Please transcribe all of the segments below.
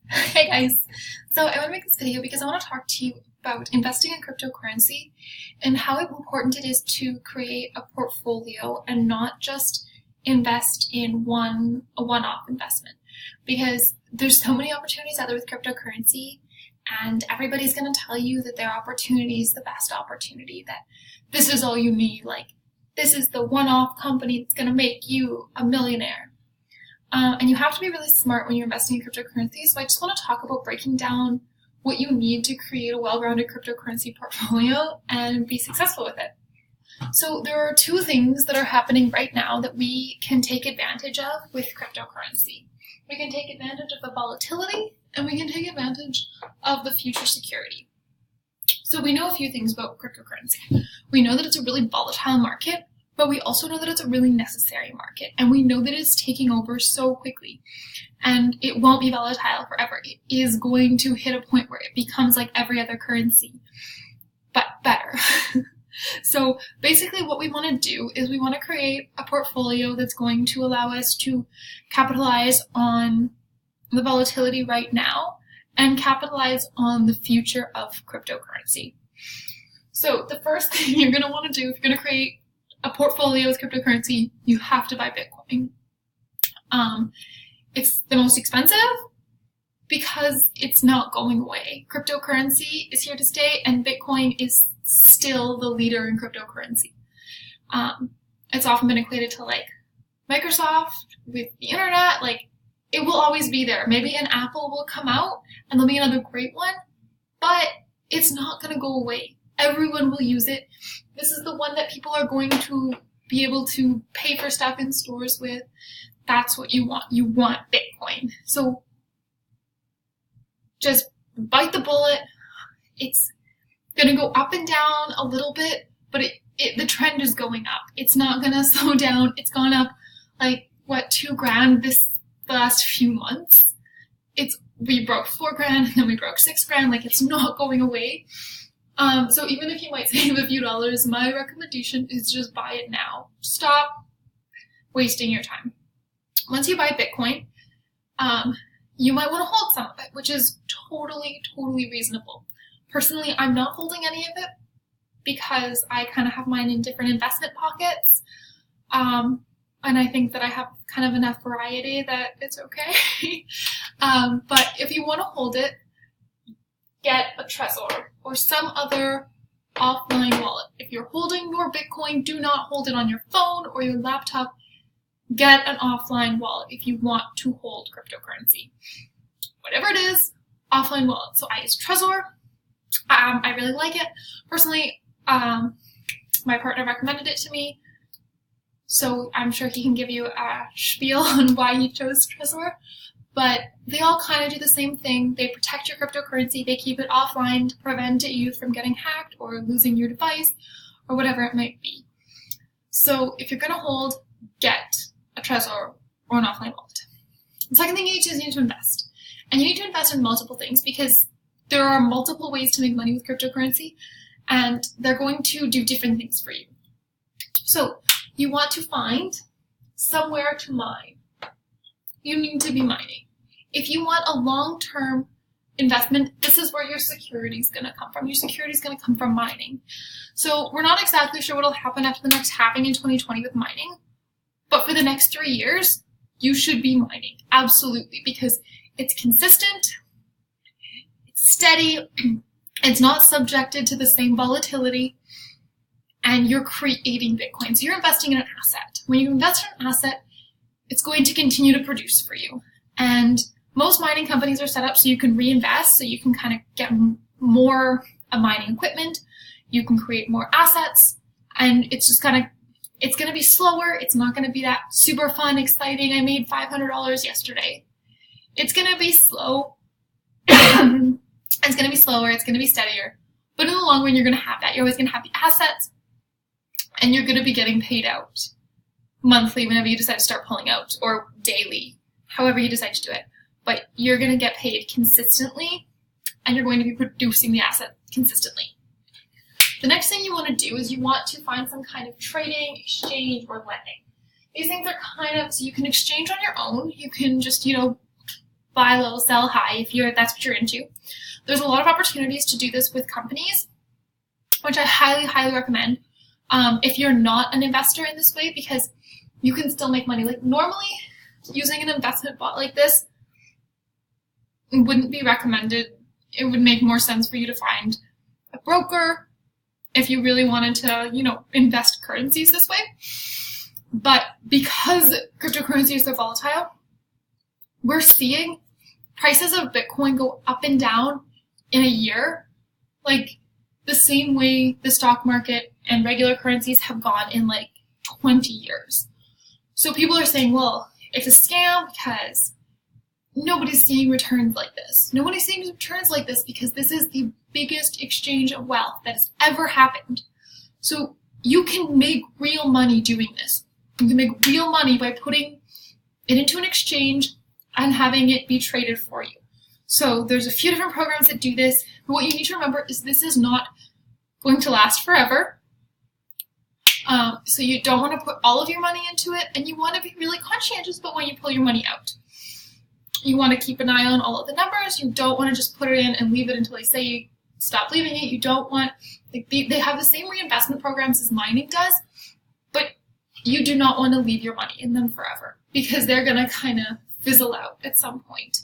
Hey guys! So I want to make this video because I want to talk to you about investing in cryptocurrency and how important it is to create a portfolio and not just invest in a one-off investment. Because there's so many opportunities out there with cryptocurrency, and everybody's going to tell you that their opportunity is the best opportunity, that this is all you need, like this is the one-off company that's going to make you a millionaire. And you have to be really smart when you're investing in cryptocurrency. So I just want to talk about breaking down what you need to create a well-rounded cryptocurrency portfolio and be successful with it. So there are two things that are happening right now that we can take advantage of with cryptocurrency. We can take advantage of the volatility and we can take advantage of the future security. So we know a few things about cryptocurrency. We know that it's a really volatile market, but we also know that it's a really necessary market, and we know that it's taking over so quickly, and it won't be volatile forever. It is going to hit a point where it becomes like every other currency, but better. So basically what we want to do is we want to create a portfolio that's going to allow us to capitalize on the volatility right now and capitalize on the future of cryptocurrency. So the first thing you're going to want to do if you're going to create a portfolio with cryptocurrency, you have to buy Bitcoin. It's the most expensive because it's not going away. Cryptocurrency is here to stay, and Bitcoin is still the leader in cryptocurrency. It's often been equated to like Microsoft with the internet. Like, it will always be there. Maybe an Apple will come out and there'll be another great one, but it's not going to go away. Everyone will use it. This is the one that people are going to be able to pay for stuff in stores with. That's what you want. You want Bitcoin. So just bite the bullet. It's going to go up and down a little bit, but the trend is going up. It's not going to slow down. It's gone up like, what, $2,000 the last few months. We broke $4,000 and then we broke $6,000. Like, it's not going away. So even if you might save a few dollars, my recommendation is just buy it now. Stop wasting your time. Once you buy Bitcoin, you might want to hold some of it, which is totally reasonable. Personally, I'm not holding any of it because I kind of have mine in different investment pockets. And I think that I have kind of enough variety that it's okay. But if you want to hold it, get a Trezor or some other offline wallet. If you're holding your Bitcoin, do not hold it on your phone or your laptop. Get an offline wallet if you want to hold cryptocurrency. Whatever it is, offline wallet. So I use Trezor. I really like it. Personally, my partner recommended it to me, so I'm sure he can give you a spiel on why he chose Trezor. But they all kind of do the same thing. They protect your cryptocurrency. They keep it offline to prevent you from getting hacked or losing your device or whatever it might be. So if you're going to hold, get a Trezor or an offline wallet. The second thing you need to do is you need to invest. And you need to invest in multiple things because there are multiple ways to make money with cryptocurrency, and they're going to do different things for you. So you want to find somewhere to mine. You need to be mining. If you want a long-term investment, this is where your security is going to come from. Your security is going to come from mining. So we're not exactly sure what will happen after the next halving in 2020 with mining, but for the next 3 years, you should be mining. Absolutely, because it's consistent, it's steady, it's not subjected to the same volatility, and you're creating Bitcoin. So you're investing in an asset. When you invest in an asset, it's going to continue to produce for you. And most mining companies are set up so you can reinvest, so you can kind of get more mining equipment, you can create more assets, and it's just kind of, it's going to be slower. It's not going to be that super fun, exciting, I made $500 yesterday. It's going to be slow. It's going to be slower. It's going to be steadier. But in the long run, you're going to have that. You're always going to have the assets, and you're going to be getting paid out monthly whenever you decide to start pulling out, or daily, however you decide to do it. But you're going to get paid consistently, and you're going to be producing the asset consistently. The next thing you want to do is you want to find some kind of trading, exchange, or lending. These things are kind of, so you can exchange on your own. You can just, buy low, sell high if that's what you're into. There's a lot of opportunities to do this with companies, which I highly, highly recommend if you're not an investor in this way, because you can still make money. Like normally, using an investment bot like this wouldn't be recommended. It would make more sense for you to find a broker if you really wanted to, invest currencies this way. But because cryptocurrency is so volatile, we're seeing prices of Bitcoin go up and down in a year, like the same way the stock market and regular currencies have gone in like 20 years. So people are saying, well, it's a scam because nobody's seeing returns like this. Nobody's seeing returns like this because this is the biggest exchange of wealth that has ever happened. So you can make real money doing this. You can make real money by putting it into an exchange and having it be traded for you. So there's a few different programs that do this. But what you need to remember is this is not going to last forever. So you don't want to put all of your money into it, and you want to be really conscientious about when you pull your money out. You want to keep an eye on all of the numbers. You don't want to just put it in and leave it until they say you stop leaving it. You don't want, they have the same reinvestment programs as mining does, but you do not want to leave your money in them forever because they're going to kind of fizzle out at some point.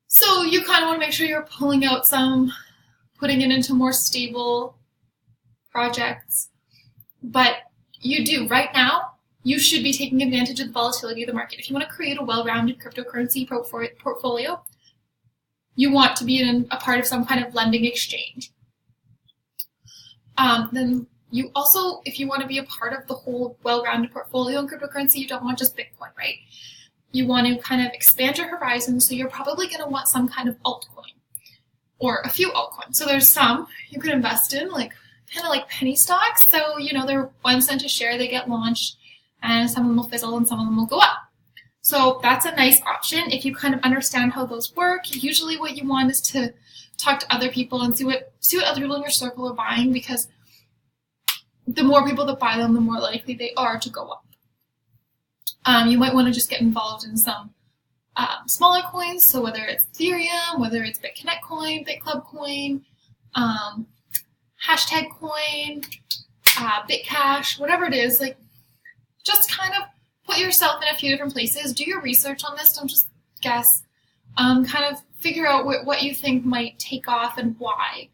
So you kind of want to make sure you're pulling out some, putting it into more stable projects. But you do, right now, you should be taking advantage of the volatility of the market. If you want to create a well-rounded cryptocurrency portfolio, you want to be a part of some kind of lending exchange. Then you also, if you want to be a part of the whole well-rounded portfolio in cryptocurrency, you don't want just Bitcoin, right? You want to kind of expand your horizon, so you're probably going to want some kind of altcoin or a few altcoins. So there's some you could invest in, kind of like penny stocks. So, they're 1 cent a share, they get launched, and some of them will fizzle and some of them will go up. So that's a nice option if you kind of understand how those work. Usually what you want is to talk to other people and see what other people in your circle are buying, because the more people that buy them, the more likely they are to go up. You might want to just get involved in some smaller coins, so whether it's Ethereum, whether it's BitConnect coin, BitClub coin, hashtag coin, Bitcash, whatever it is, just kind of put yourself in a few different places. Do your research on this. Don't just guess. Kind of figure out what you think might take off and why.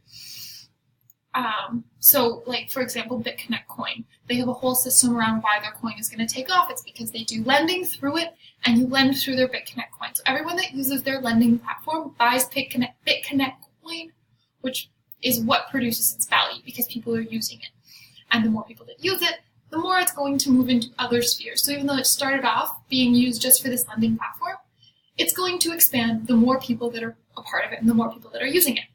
So, for example, BitConnect coin. They have a whole system around why their coin is going to take off. It's because they do lending through it, and you lend through their BitConnect coin. So everyone that uses their lending platform buys BitConnect coin, which is what produces its value because people are using it. And the more people that use it, the more it's going to move into other spheres. So even though it started off being used just for this lending platform, it's going to expand the more people that are a part of it and the more people that are using it.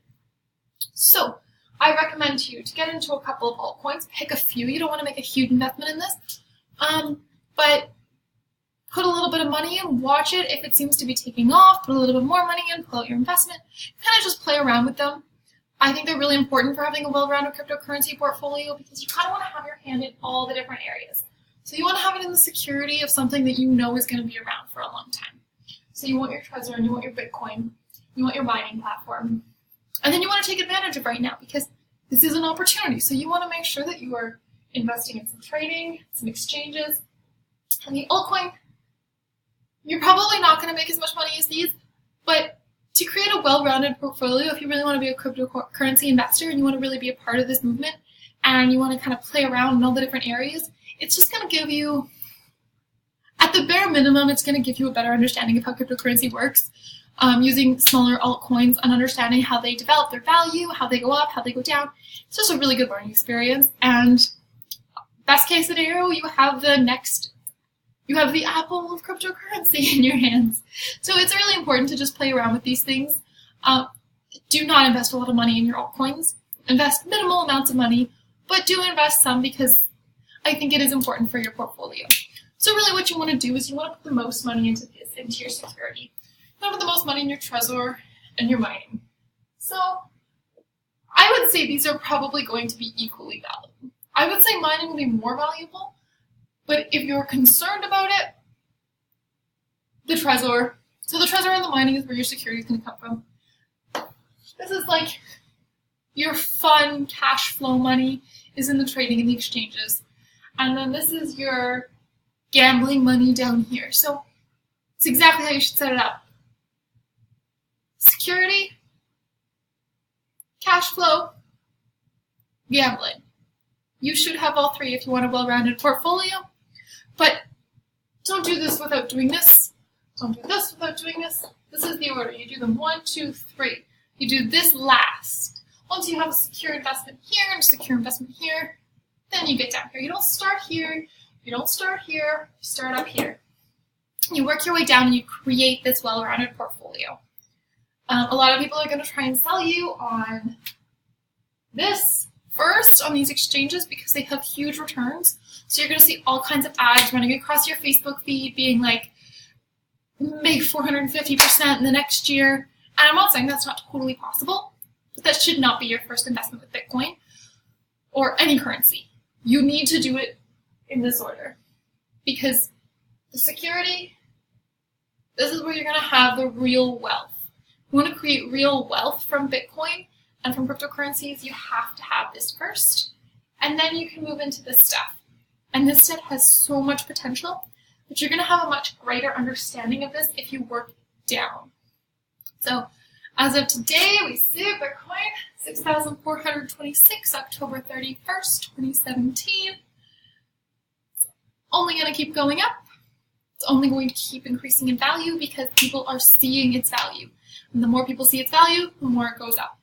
So I recommend to you to get into a couple of altcoins. Pick a few. You don't want to make a huge investment in this. But put a little bit of money in, watch it. If it seems to be taking off, put a little bit more money in, pull out your investment. Kind of just play around with them. I think they're really important for having a well-rounded cryptocurrency portfolio because you kind of want to have your hand in all the different areas. So you want to have it in the security of something that you know is going to be around for a long time. So you want your Trezor, and you want your Bitcoin, you want your mining platform. And then you want to take advantage of right now because this is an opportunity. So you want to make sure that you are investing in some trading, some exchanges. And the altcoin, you're probably not going to make as much money as these, but to create a well-rounded portfolio, if you really want to be a cryptocurrency investor and you want to really be a part of this movement and you want to kind of play around in all the different areas, it's just going to give you, at the bare minimum, it's going to give you a better understanding of how cryptocurrency works, using smaller altcoins and understanding how they develop their value, how they go up, how they go down. It's just a really good learning experience. And best case scenario, you have the apple of cryptocurrency in your hands. So it's really important to just play around with these things. Do not invest a lot of money in your altcoins. Invest minimal amounts of money, but do invest some because I think it is important for your portfolio. So really what you want to do is you want to put the most money into your security. You want to put the most money in your Trezor and your mining. So I would say these are probably going to be equally valuable. I would say mining will be more valuable, but if you're concerned about it, the Trezor So the treasure and the mining is where your security is going to come from. This is like your fun cash flow money is in the trading and the exchanges. And then this is your gambling money down here. So it's exactly how you should set it up. Security, cash flow, gambling. You should have all three if you want a well-rounded portfolio, but don't do this without doing this. Don't do this without doing this. This is the order. You do them 1, 2, 3. You do this last. Once you have a secure investment here and a secure investment here, then you get down here. You don't start here. You don't start here. You start up here. You work your way down and you create this well-rounded portfolio. A lot of people are going to try and sell you on this first on these exchanges because they have huge returns. So you're going to see all kinds of ads running across your Facebook feed being like, make 450% in the next year. And I'm not saying that's not totally possible, but that should not be your first investment with Bitcoin or any currency. You need to do it in this order because the security, this is where you're going to have the real wealth. You want to create real wealth from Bitcoin and from cryptocurrencies, you have to have this first, and then you can move into this stuff. And this stuff has so much potential, but you're going to have a much greater understanding of this if you work down. So as of today, we see Bitcoin, 6,426, October 31st, 2017. It's only going to keep going up. It's only going to keep increasing in value because people are seeing its value. And the more people see its value, the more it goes up.